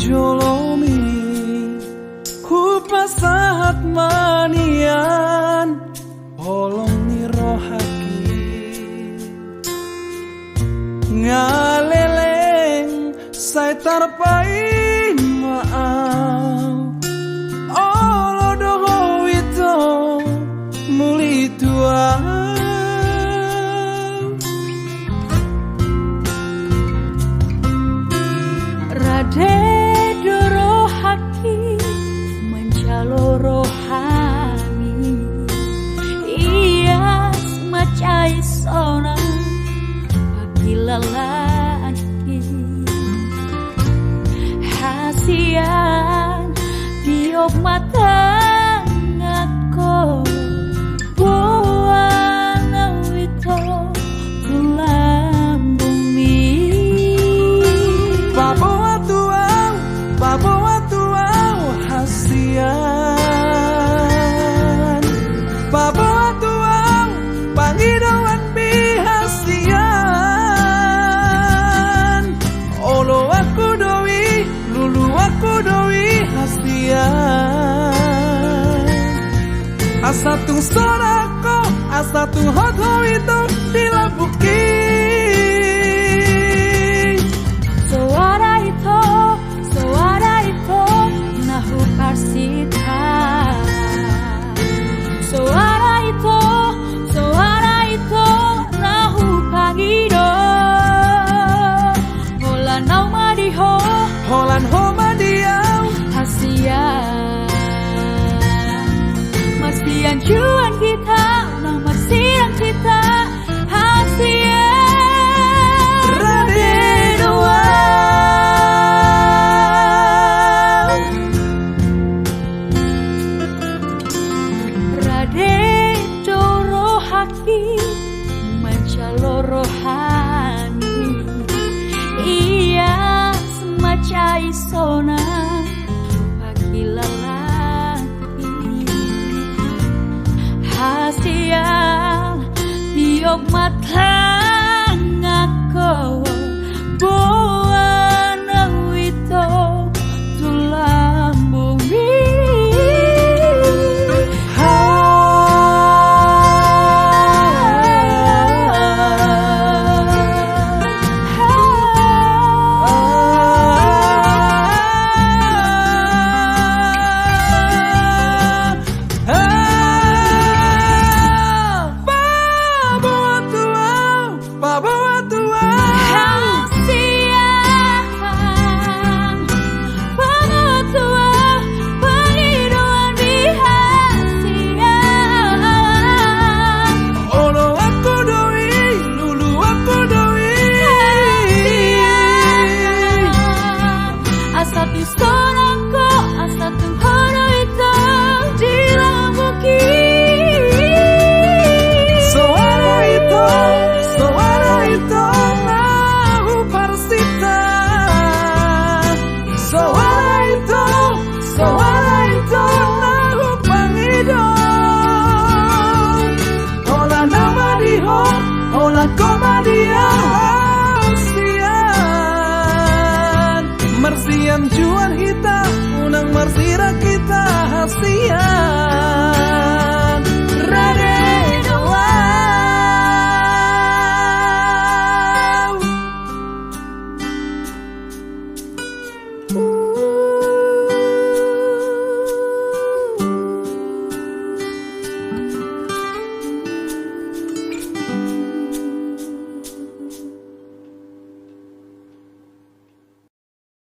jolomi ku pasahat manian polong ni rohaki ngaleleng saya tarpain maaf olo doho itu muli tua rade doro haki mencalo rohani iya semacai sona bagi lelaki hasian diop mata ngako buang wito tulang bumi babawa tuau hasian babawa tuau pangidawan bihasian olo aku doi lulu aku doi hasian asatu sorako asatu hoto itu dilabuki suara itu nahu parsita suara itu nahu pagido holan au madiho holan homa diau hasian masian juan kita nah masian kita hasian rade doa rade doro haki mencalo rohani iya semacai sona bagi lelaki hasian tiok mata ngako buan wito tulang bumi Satu